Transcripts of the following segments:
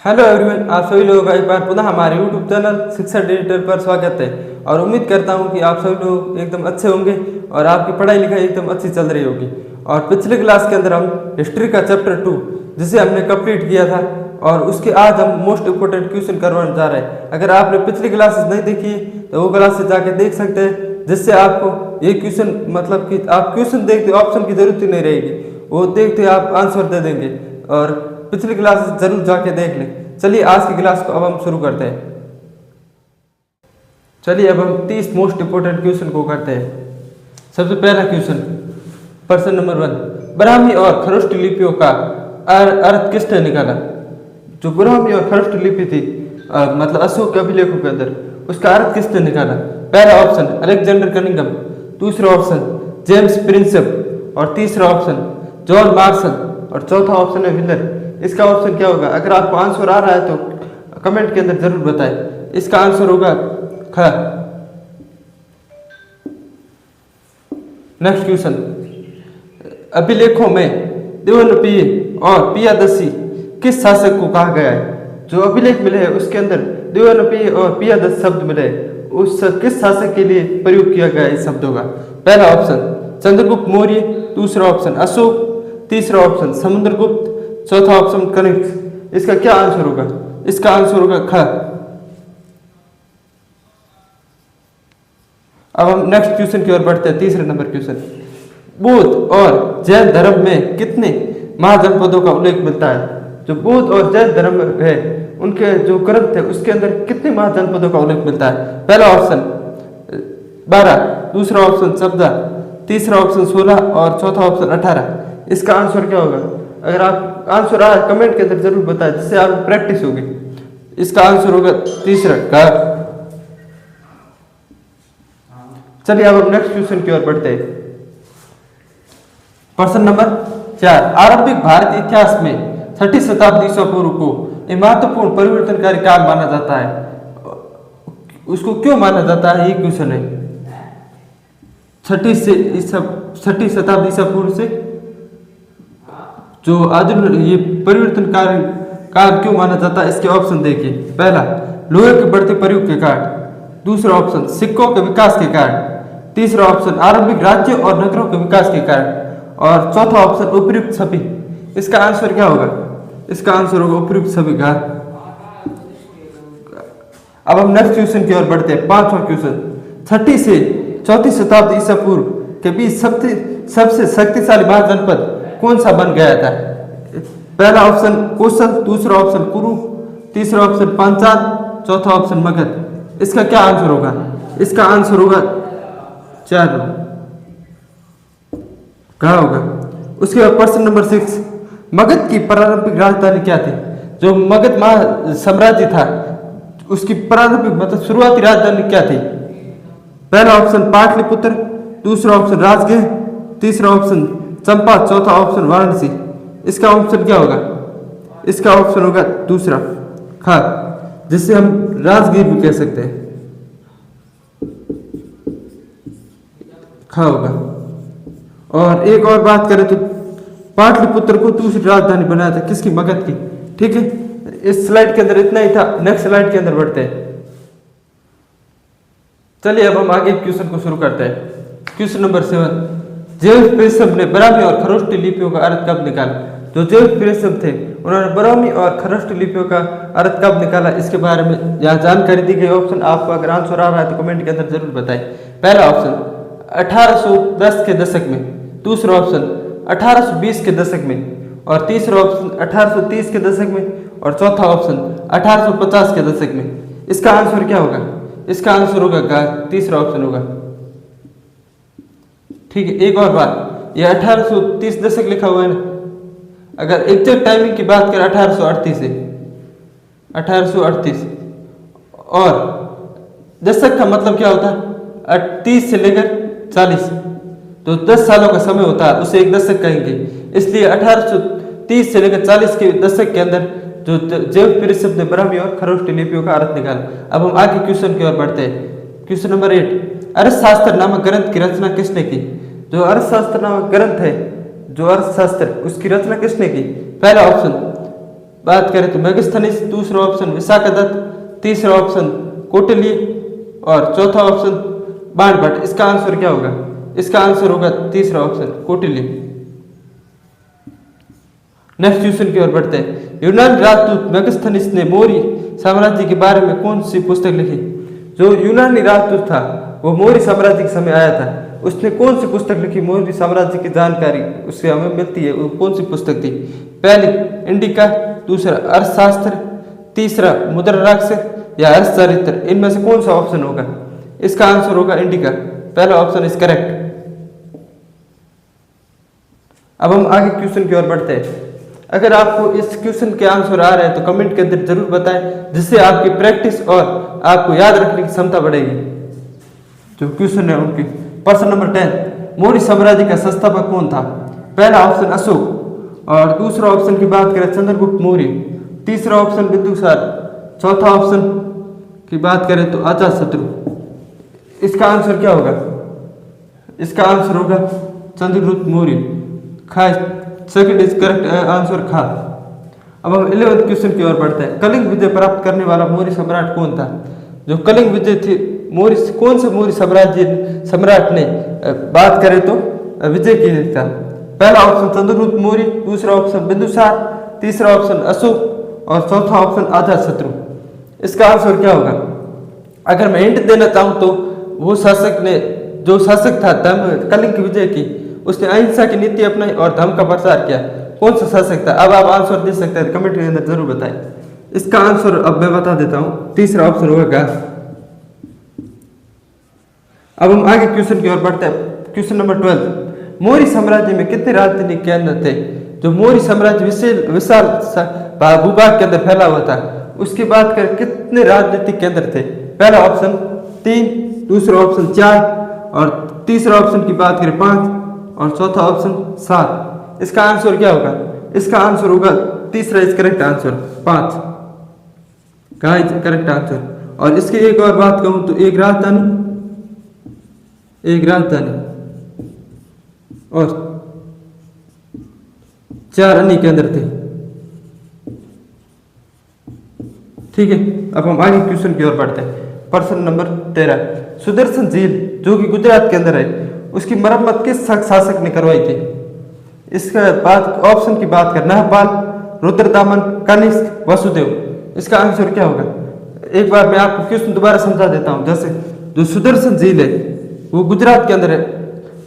Hello everyone, आप सभी लोगों का एक बार पुनः हमारे यूट्यूब चैनल शिक्षा डिजिटल पर स्वागत है। और उम्मीद करता हूं कि आप सभी लोग एकदम अच्छे होंगे और आपकी पढ़ाई लिखाई एकदम अच्छी चल रही होगी। और पिछले क्लास के अंदर हम हिस्ट्री का चैप्टर 2 जिसे हमने कंप्लीट किया था और उसके आज हम मोस्ट इम्पोर्टेंट क्वेश्चन करवाने जा रहे हैं। अगर आपने पिछली क्लासेस नहीं देखी तो वो क्लास से जाके देख सकते हैं, जिससे आपको ये क्वेश्चन मतलब कि आप क्वेश्चन देखते ऑप्शन की जरूरत ही नहीं रहेगी, वो देखते आप आंसर दे देंगे। और पिछली क्लास जरूर जाके देख लें। चलिए आज की क्लास को अब हम शुरू करते हैं। चलिए अब हम 30 मोस्ट इंपोर्टेंट क्वेश्चन को करते हैं। सबसे पहला क्वेश्चन, प्रश्न नंबर 1, ब्राह्मी और खरोष्ट लिपियों का अर्थ किसने निकाला? जो ब्राह्मी और खरोष्ट लिपि थी मतलब अशोक के अभिलेखों के अंदर, उसका अर्थ किसने निकाला? पहला ऑप्शन अलेक्जेंडर कनिंघम, दूसरा ऑप्शन जेम्स प्रिंसेप और तीसरा ऑप्शन जॉन मार्शल और चौथा ऑप्शन है विलर। इसका ऑप्शन क्या होगा? अगर आपको आंसर आ रहा है तो कमेंट के अंदर जरूर बताएं। इसका आंसर होगा ख। नेक्स्ट क्वेश्चन, अभिलेखों में देवनपीय और पियादसी किस शासक को कहा गया है? जो अभिलेख मिले हैं उसके अंदर देवनपीय और पियादस शब्द मिले, उस किस शासक के लिए प्रयोग किया गया है इस शब्दों का? पहला ऑप्शन चंद्रगुप्त मौर्य, दूसरा ऑप्शन अशोक, तीसरा ऑप्शन समुद्रगुप्त, चौथा ऑप्शन कनिष्क। इसका क्या आंसर होगा? इसका आंसर होगा ख। अब हम नेक्स्ट क्वेश्चन की ओर बढ़ते हैं। तीसरे नंबर क्वेश्चन, बौद्ध और जैन धर्म में कितने महाजनपदों का उल्लेख मिलता है? जो बौद्ध और जैन धर्म है उनके जो ग्रंथ है उसके अंदर कितने महाजनपदों का उल्लेख मिलता है? पहला ऑप्शन 12, दूसरा ऑप्शन 14, तीसरा ऑप्शन 16 और चौथा ऑप्शन 18। इसका आंसर क्या होगा? अगर आप आंसर आए कमेंट के अंदर जरूर बताएं, जिससे आप प्रैक्टिस होगी। इसका आंसर होगा तीसरा का। चलिए अब हम नेक्स्ट क्वेश्चन की ओर बढ़ते हैं। प्रश्न नंबर 4, आरंभिक भारतीय इतिहास में 6ठी शताब्दी ईसा पूर्व को एक महत्वपूर्ण परिवर्तनकारी काल माना जाता है। उसको क्यों माना जाता है, ये क्वेश्चन है। 6ठी शताब्दी ईसा पूर्व से जो आधुनिक ये परिवर्तनकारी काल क्यों माना जाता है, इसके ऑप्शन देखिए। पहला, लोहे के बढ़ते प्रयोग के कारण, दूसरा ऑप्शन सिक्कों के विकास के कारण, तीसरा ऑप्शन आरंभिक राज्यों और नगरों के विकास के कारण और चौथा ऑप्शन उपयुक्त सभी। इसका आंसर क्या होगा? इसका आंसर होगा उपयुक्त सभी का। अब हम नेक्स्ट क्वेश्चन की ओर बढ़ते हैं। पांचवा क्वेश्चन, 6ठी से 4ठी शताब्दी ईसा पूर्व के बीच सबसे शक्तिशाली महाजनपद कौन सा बन गया था? पहला ऑप्शन कौशल, दूसरा ऑप्शन कुरु, तीसरा ऑप्शन पांचाल, चौथा ऑप्शन मगध। इसका क्या आंसर होगा? इसका आंसर होगा 4 कहा होगा। उसके बाद प्रश्न नंबर 6, मगध की प्रारंभिक राजधानी क्या थी? जो मगध महा साम्राज्य था उसकी प्रारंभिक मतलब शुरुआती राजधानी क्या थी? पहला ऑप्शन पाटलिपुत्र, दूसरा ऑप्शन राजगृह, तीसरा ऑप्शन चंपा, चौथा ऑप्शन वाराणसी। इसका ऑप्शन क्या होगा? इसका ऑप्शन होगा दूसरा खा, जिसे हम राजगीर भी कह सकते हैं, खा होगा। और एक और बात करें तो पाटलिपुत्र को दूसरी राजधानी बनाया था किसकी? मगध की। ठीक है, इस स्लाइड के अंदर इतना ही था। नेक्स्ट स्लाइड के अंदर बढ़ते हैं। चलिए अब हम आगे क्वेश्चन को शुरू करते हैं। क्वेश्चन नंबर 7, जेम्स प्रिंसेप ने ब्राह्मी और खरोष्ट लिपियों का अर्थ कब निकाला? जो जेम्स प्रिंसेप थे उन्होंने ब्राह्मी और खरोष्ट लिपियों का अर्थ कब निकाला, इसके बारे में यहाँ जानकारी दी गई। ऑप्शन आपको अगर आंसर आ रहा है तो कमेंट के अंदर जरूर बताएं। पहला ऑप्शन 1810 के दशक में, दूसरा ऑप्शन 1820 के दशक में और तीसरा ऑप्शन 1830 के दशक में और चौथा ऑप्शन 1850 के दशक में। इसका आंसर क्या होगा? इसका आंसर होगा तीसरा ऑप्शन होगा। ठीक है, एक और बात, ये 1830 दशक लिखा हुआ है ना, अगर एग्जैक्ट टाइमिंग की बात करें 1838 से 1838 और दशक का मतलब क्या होता है? 30 से लेकर 40, तो 10 सालों का समय होता है, उसे एक दशक कहेंगे। इसलिए 1830 से लेकर 40 के दशक के अंदर जो जेम्स प्रिंसेप ने ब्राह्मी और खरोष्ट लिपियों का अर्थ निकाला। अब हम आगे क्वेश्चन की ओर बढ़ते हैं। क्वेश्चन नंबर 8, अर्थशास्त्र नामक ग्रंथ की रचना किसने की? जो अर्थशास्त्र नामक ग्रंथ है, जो अर्थशास्त्र उसकी रचना किसने की? पहला ऑप्शन बात करें तो मेगास्थनीज, दूसरा ऑप्शन विशाखादत्त, तीसरा ऑप्शन कौटिल्य और चौथा ऑप्शन बाणभट्ट। इसका आंसर क्या होगा? इसका आंसर होगा तीसरा ऑप्शन कौटिल्य। नेक्स्ट क्वेश्चन की ओर बढ़ते हैं। यूनानी राजदूत मेगास्थनीज ने मौर्य साम्राज्य के बारे में कौन सी पुस्तक लिखी? जो यूनानी राजदूत था वो मौर्य साम्राज्य के समय आया था, उसने कौन सी पुस्तक लिखी? मौर्य साम्राज्य की जानकारी उससे हमें मिलती है, वो कौन सी पुस्तक थी? पहली इंडिका, दूसरा अर्थशास्त्र, तीसरा मुद्रा राक्षस या अर्थचरित्र। इनमें से कौन सा ऑप्शन होगा? इसका आंसर होगा इंडिका। पहला ऑप्शन इज करेक्ट। अब हम आगे क्वेश्चन की ओर बढ़ते हैं। अगर आपको इस क्वेश्चन के आंसर आ रहे हैं तो कमेंट के अंदर जरूर बताएं, जिससे आपकी प्रैक्टिस और आपको याद रखने की क्षमता बढ़ेगी। जो क्वेश्चन है उनकी प्रश्न नंबर 10, मौर्य साम्राज्य का संस्थापक कौन था? पहला ऑप्शन अशोक और दूसरा ऑप्शन की बात करें चंद्रगुप्त मौर्य, तीसरा ऑप्शन बिंदुसार, चौथा ऑप्शन की बात करें तो अजातशत्रु। इसका आंसर क्या होगा? इसका आंसर होगा चंद्रगुप्त मौर्य। खा सेकंड इज करेक्ट आंसर खा। अब हम 11th क्वेश्चन की ओर बढ़ते हैं। कलिंग विजय प्राप्त करने वाला मौर्य सम्राट कौन था? जो कलिंग विजय थी मौर्य, कौन से मौर्य साम्राज्य सम्राट ने बात करें तो विजय की था? पहला ऑप्शन चंद्रगुप्त मौर्य, दूसरा ऑप्शन बिंदुसार, तीसरा ऑप्शन अशोक और चौथा ऑप्शन अजातशत्रु। इसका आंसर क्या होगा? अगर मैं हिंट देना चाहूँ तो वो शासक ने, जो शासक था धर्म कलिंग की विजय की, उसने अहिंसा की नीति अपनाई और धर्म का प्रचार किया। कौन सा शासक था? अब आप आंसर दे सकते हैं, कमेंट के अंदर जरूर बताएं। इसका आंसर अब मैं बता देता हूँ, तीसरा ऑप्शन होगा। अब हम आगे क्वेश्चन की ओर बढ़ते हैं। क्वेश्चन नंबर 12, मौर्य साम्राज्य में कितने राजनीतिक केंद्र थे? जो मौर्य साम्राज्य विशाल भूभाग के अंदर फैला हुआ था, उसकी बात करें कितने राजनीतिक केंद्र थे? पहला ऑप्शन 3, दूसरा ऑप्शन 4 और तीसरा ऑप्शन की बात करें 5 और चौथा ऑप्शन 7। इसका आंसर क्या होगा? इसका आंसर होगा तीसरा इज करेक्ट आंसर 5 का इज करेक्ट आंसर। और इसकी एक और बात कहूं तो एक राजधानी और 4 अन्य केंद्र थे। ठीक है, अब हम आगे क्वेश्चन की ओर बढ़ते हैं। प्रश्न नंबर 13, सुदर्शन झील जो कि गुजरात के अंदर है, उसकी मरम्मत किस शासक ने करवाई थी? इसका बात ऑप्शन की बात करना है, पाल, रुद्रदामन, कनिष्क, वसुदेव। इसका आंसर क्या होगा? एक बार मैं आपको क्वेश्चन दोबारा समझा देता हूं। जैसे जो सुदर्शन झील है वो गुजरात के अंदर है,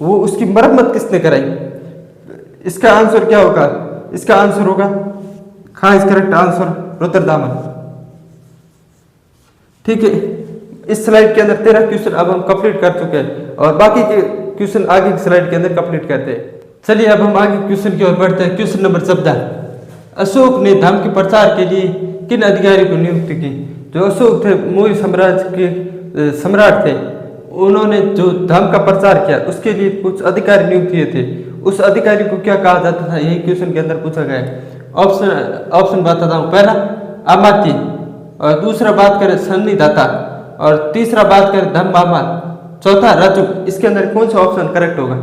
वो उसकी मरम्मत किसने कराई? इसका आंसर क्या होगा? इसका आंसर होगा खा इज करेक्ट आंसर रुद्रदामन। ठीक है, इस स्लाइड के अंदर 13 क्वेश्चन अब हम कंप्लीट कर चुके हैं और बाकी के क्वेश्चन आगे की स्लाइड के अंदर कंप्लीट करते हैं। चलिए अब हम आगे क्वेश्चन की ओर बढ़ते हैं। क्वेश्चन नंबर 14, अशोक ने धर्म के प्रचार के लिए किन अधिकारियों को नियुक्त की? जो अशोक थे मौर्य साम्राज्य के सम्राट थे, उन्होंने जो धर्म का प्रचार किया उसके लिए कुछ अधिकारी नियुक्त किए थे। उस अधिकारी को क्या कहा जाता था? यही क्वेश्चन के अंदर पूछा गया है। ऑप्शन बताता हूँ। पहला अमात्य और दूसरा बात करें सन्निधाता और तीसरा बात करें धर्म मामा, चौथा रजुक। इसके अंदर कौन सा ऑप्शन करेक्ट होगा?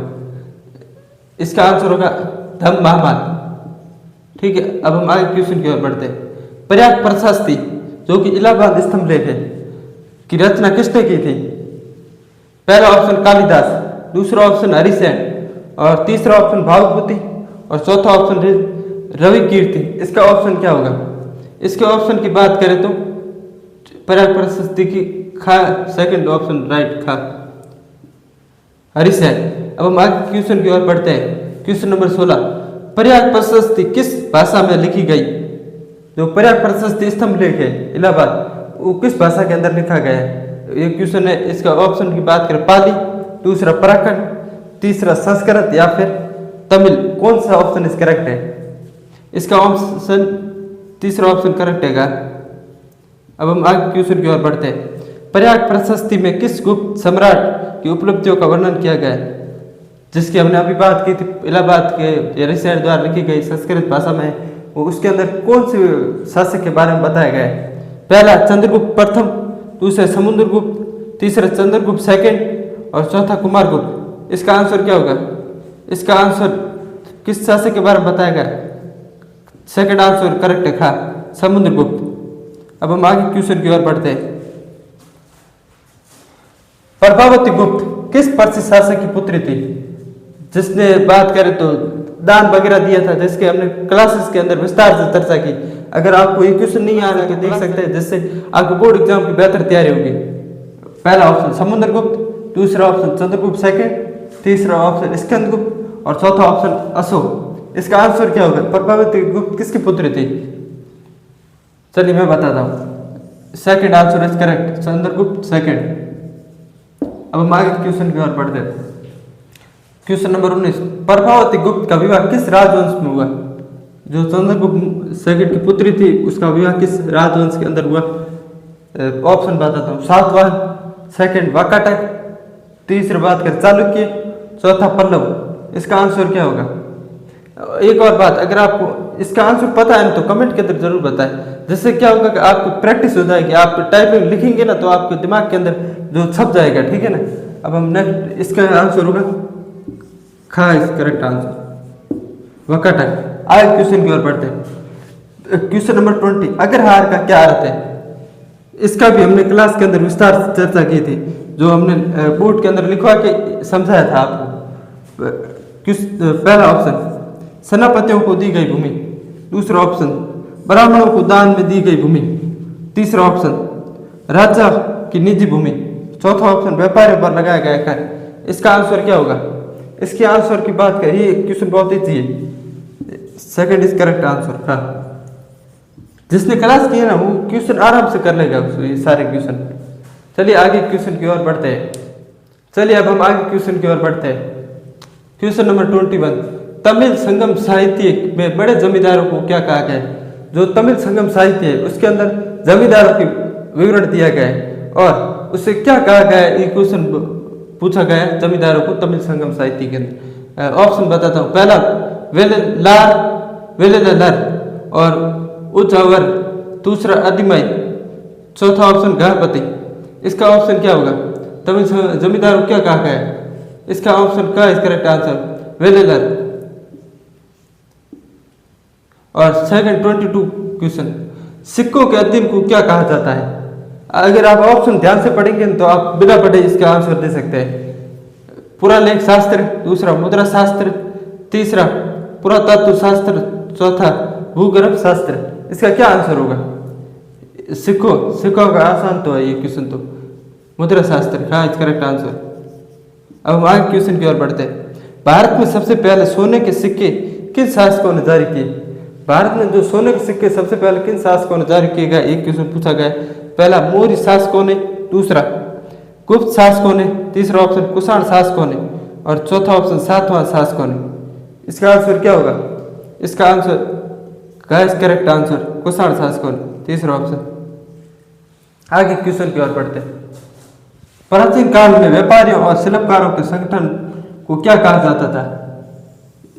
इसका आंसर होगा धर्म महामान। ठीक है, अब हम आगे क्वेश्चन की ओर बढ़ते हैं। प्रयाग प्रशस्ति जो कि इलाहाबाद स्तंभ लेख है की रचना किसने की थी? पहला ऑप्शन कालिदास, दूसरा ऑप्शन हरिसेन और तीसरा ऑप्शन भावभूति और चौथा ऑप्शन रवि कीर्ति। इसका ऑप्शन क्या होगा? इसके ऑप्शन की बात करें तो प्रयाग प्रशस्ति की खा, सेकंड ऑप्शन राइट खा, हरिसेन। अब हम आगे क्वेश्चन की ओर बढ़ते हैं। क्वेश्चन नंबर 16, प्रयाग प्रशस्ति किस भाषा में लिखी गई? जो प्रयाग प्रशस्ति स्तंभ लेख है इलाहाबाद, वो किस भाषा के अंदर लिखा गया है? ये क्वेश्चन है। इसका ऑप्शन की बात करें पाली, दूसरा प्राकृत, तीसरा संस्कृत या फिर तमिल। कौन सा ऑप्शन इस करेक्ट है? इसका ऑप्शन तीसरा ऑप्शन करेक्ट है। अब हम आगे क्वेश्चन की ओर बढ़ते हैं। प्रयाग प्रशस्ति में किस गुप्त सम्राट की उपलब्धियों का वर्णन किया गया है? जिसकी हमने अभी बात की थी, इलाहाबाद के हरिसेन द्वारा लिखी गई संस्कृत भाषा में, वो उसके अंदर कौन से शासक के बारे में बताया गया है? पहला चंद्रगुप्त प्रथम, दूसरा समुद्रगुप्त, तीसरा चंद्रगुप्त सेकंड और चौथा कुमारगुप्त। इसका आंसर क्या होगा? इसका आंसर किस शासक के बारे में बताया गया? सेकंड आंसर करेक्ट है खा, समुद्रगुप्त। अब हम आगे क्वेश्चन की ओर बढ़ते हैं। प्रभावती गुप्त किस प्रसिद्ध शासक की पुत्री थी? जिसने बात करें तो दान वगैरह दिया था, जिसके हमने क्लासेस के अंदर विस्तार से चर्चा की। अगर आपको ये क्वेश्चन नहीं आ रहा है तो देख सकते हैं, जिससे आपको बोर्ड एग्जाम की बेहतर तैयारी होगी। पहला ऑप्शन समुद्रगुप्त, दूसरा ऑप्शन चंद्रगुप्त सेकंड, तीसरा ऑप्शन स्कंदगुप्त और चौथा ऑप्शन अशोक। इसका आंसर क्या होगा? प्रभावती गुप्त किसकी पुत्री थी? चलिए मैं बताता हूँ। Second answer is correct, Chandragupta second. अब हम आगे क्वेश्चन की ओर बढ़ते हैं। क्वेश्चन नंबर 19, प्रभावती गुप्त का विवाह किस राजवंश में हुआ? जो चंद्रगुप्त सेकंड की पुत्री थी उसका विवाह किस राजवंश के अंदर हुआ? ऑप्शन बताता हूँ। सातवाहन, सेकंड वाकाटक, तीसरी बात कर चालुक्य, चौथा पल्लव। इसका आंसर क्या होगा? एक और बात, अगर आपको इसका आंसर पता है तो कमेंट के अंदर जरूर बताएं, जिससे क्या होगा कि आपको प्रैक्टिस हो जाएगी। आप टाइपिंग लिखेंगे ना तो आपके दिमाग के अंदर जो छप जाएगा, ठीक है ना। अब हम नेक्स्ट, इसका आंसर होगा खा इस करेक्ट आंसर वाकाटक। आगे क्वेश्चन की ओर बढ़ते हैं। क्वेश्चन नंबर 20, अगर हार का क्या अर्थ है? इसका भी हमने क्लास के अंदर विस्तार से चर्चा की थी, जो हमने बोर्ड के अंदर लिखवा के समझाया था आपको। पहला ऑप्शन सेनापतियों को दी गई भूमि, दूसरा ऑप्शन ब्राह्मणों को दान में दी गई भूमि, तीसरा ऑप्शन राजा की निजी भूमि, चौथा ऑप्शन व्यापारियों पर लगाया गया कर। इसका आंसर क्या होगा? इसके आंसर की बात करिए, क्वेश्चन बहुत ईजी है। Second is correct answer. हाँ, जिसने क्लास किया ना वो क्वेश्चन आराम से कर लेगा ये सारे क्वेश्चन। चलिए आगे क्वेश्चन की ओर बढ़ते हैं। चलिए अब हम आगे क्वेश्चन की ओर बढ़ते हैं। क्वेश्चन नंबर 21, तमिल संगम साहित्य में बड़े जमींदारों को क्या कहा गया है? जो तमिल संगम साहित्य है उसके अंदर जमींदारों की विवरण दिया गया है और उससे क्या कहा गया है, ये क्वेश्चन पूछा गया है जमींदारों को तमिल संगम साहित्य के अंदर। ऑप्शन बताता हूँ। पहला वेलेलार, वेलेलर और उच्चवर, दूसरा अधिमय, चौथा ऑप्शन गणपति। इसका ऑप्शन क्या होगा? तमिल जमींदारों को क्या कहा गया है? इसका ऑप्शन का इज करेक्ट आंसर वेलेलर। और सेकंड 22 क्वेश्चन, सिक्कों के अध्ययन को क्या कहा जाता है? अगर आप ऑप्शन ध्यान से पढ़ेंगे तो आप बिना पढ़े इसका आंसर दे सकते हैं। पुरालेख शास्त्र, दूसरा मुद्रा शास्त्र, तीसरा पुरातत्व शास्त्र, चौथा भूगर्भ शास्त्र। इसका क्या आंसर होगा? सिक्कों का आसान तो है ये क्वेश्चन, तो मुद्रा शास्त्र। हाँ, इट्स करेक्ट आंसर। अब हम आगे क्वेश्चन की ओर बढ़ते हैं। भारत में सबसे पहले सोने के सिक्के किन शासकों ने जारी किए? भारत में जो सोने के सिक्के सबसे पहले किन शासकों ने जारी किए गए, एक क्वेश्चन पूछा गया। पहला मौर्य शासकों ने, दूसरा गुप्त शासकों ने, तीसरा ऑप्शन कुषाण शासकों ने और चौथा ऑप्शन सातवां शासकों ने। इसका आंसर क्या होगा? इसका answer guys correct answer Kushan शासकों ने, तीसरा ऑप्शन। आगे क्वेश्चन की ओर बढ़ते हैं। प्राचीन काल में व्यापारियों और शिल्पकारों के संगठन को क्या कहा जाता था?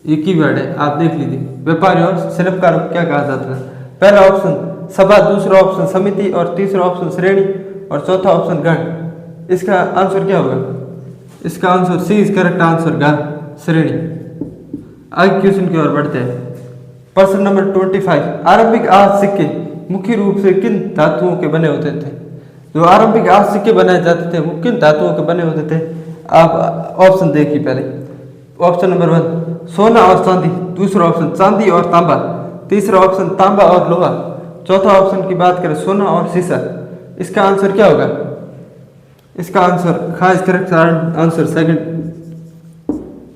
एक ही वर्ड है, आप देख लीजिए। व्यापारियों और शिल्पकारों को क्या कहा जाता था? पहला ऑप्शन सभा, दूसरा ऑप्शन समिति और तीसरा ऑप्शन श्रेणी और चौथा ऑप्शन गण। इसका आंसर क्या होगा? इसका answer C is correct answer गण, श्रेणी। आगे क्वेश्चन की ओर बढ़ते हैं। प्रश्न नंबर 25, आरंभिक आज सिक्के मुख्य रूप से किन धातुओं के बने होते थे? जो आरंभिक आज सिक्के बनाए जाते थे वो किन धातुओं के बने होते थे? आप ऑप्शन देखिए पहले। ऑप्शन नंबर 1 सोना और चांदी, दूसरा ऑप्शन चांदी और तांबा, तीसरा ऑप्शन तांबा और लोहा, चौथा ऑप्शन की बात करें सोना और शीशा। इसका आंसर क्या होगा? इसका आंसर खास करेक्ट आंसर सेकंड,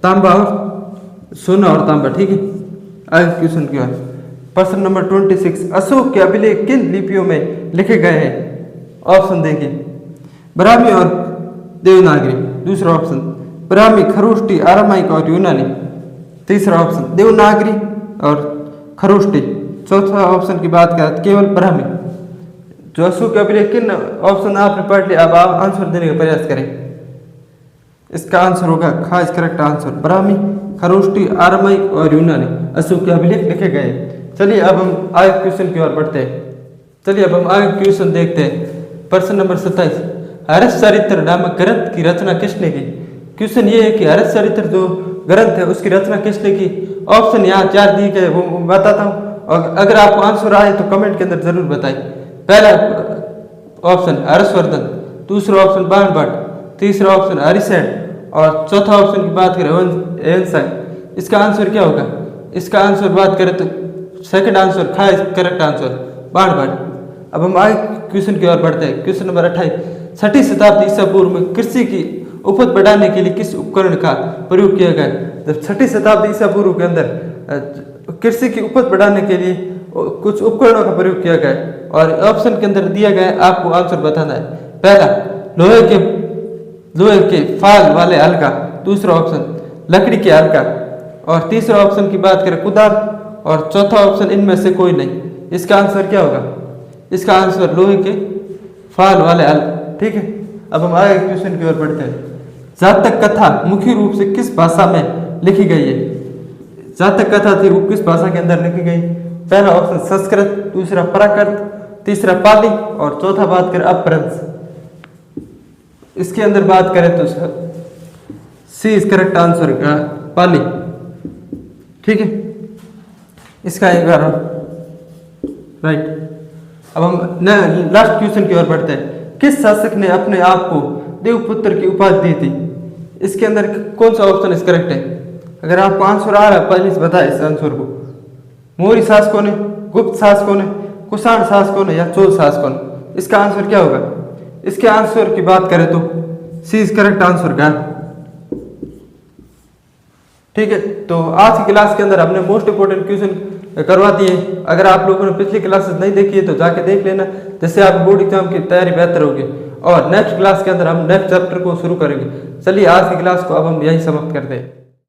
तांबा और सोना और तांबा, ठीक है। आगे क्वेश्चन की ओर। प्रश्न नंबर 26, अशोक के अभिलेख किन लिपियों में लिखे गए हैं? ऑप्शन देखिए, ब्राह्मी और देवनागरी, दूसरा ऑप्शन ब्राह्मी, खरोष्टी, आरामाइक और यूनानी, तीसरा ऑप्शन देवनागरी और खरोष्टी, चौथा ऑप्शन की बात करें केवल ब्राह्मी। जो अशोक के अभिलेख किन ऑप्शन आपने पढ़ लिया, अब आप आंसर देने का प्रयास करें। इसका आंसर होगा खास correct answer Brahmi, Kharosthi, Aramaic और यूनानी अशोक के अभिलेख लिखे गए। चलिए अब हम आगे क्वेश्चन की ओर बढ़ते हैं। चलिए अब हम आगे क्वेश्चन देखते हैं। प्रश्न नंबर 27, हर्षचरित्र नामक ग्रंथ की रचना किसने की? क्वेश्चन ये है कि हर्षचरित्र जो ग्रंथ है उसकी रचना किसने की? ऑप्शन यहाँ 4 दिए गए वो बताता हूँ और अगर आपको आंसर आए तो कमेंट के अंदर जरूर बताएं। पहला ऑप्शन हर्षवर्धन, दूसरा ऑप्शन बाणभट्ट, तीसरा ऑप्शन हरिसेन और चौथा ऑप्शन की बात करें एंसांग। इसका आंसर क्या होगा? इसका आंसर बात करें तो सेकंड आंसर खा करेक्ट आंसर बाणभट्ट। अब हम आगे क्वेश्चन की ओर बढ़ते हैं। क्वेश्चन नंबर 28, 6ठी शताब्दी ईसा पूर्व में कृषि की उपज बढ़ाने के लिए किस उपकरण का प्रयोग किया गया? जब 6ठी शताब्दी ईसा पूर्व के अंदर कृषि की उपज बढ़ाने के लिए कुछ उपकरणों का प्रयोग किया गया और ऑप्शन के अंदर दिया गया है, आपको आंसर बताना है। पहला लोहे के फाल वाले हल्का, दूसरा ऑप्शन लकड़ी के हल्का और तीसरा ऑप्शन की बात करें कुदाल और चौथा ऑप्शन इनमें से कोई नहीं। इसका आंसर क्या होगा? इसका आंसर लोहे के फाल वाले हल्का। ठीक है, अब हम आगे क्वेश्चन की ओर बढ़ते हैं। जातक कथा मुख्य रूप से किस भाषा में लिखी गई है? जातक कथा थी वो किस भाषा के अंदर लिखी गई? पहला ऑप्शन संस्कृत, दूसरा प्राकृत, तीसरा पाली और चौथा बात करें अपभ्रंश। इसके अंदर बात करें तो सी इज करेक्ट आंसर का पाली। ठीक है, इसका एक बार राइट। अब हम लास्ट क्वेश्चन की ओर बढ़ते हैं। किस शासक ने अपने आप को देवपुत्र की उपाधि दी थी? इसके अंदर कौन सा ऑप्शन इस करेक्ट है? अगर आपको आंसर आ रहा है पहले से बताए इस आंसर को। मौर्य शासकों ने, गुप्त शासकों ने, कुषाण शासकों ने या चोल शासकों ने? इसका आंसर क्या होगा? इसके आंसर की बात करें तो सी इज करेक्ट आंसर का। ठीक है, तो आज की क्लास के अंदर हमने मोस्ट इंपोर्टेंट क्वेश्चन करवा दिए। अगर आप लोगों ने पिछली क्लासेस नहीं देखी है तो जाके देख लेना, जिससे आप बोर्ड एग्जाम की तैयारी बेहतर होगी। और नेक्स्ट क्लास के अंदर हम नेक्स्ट चैप्टर को शुरू करेंगे। चलिए आज की क्लास को अब हम यही समाप्त करते हैं।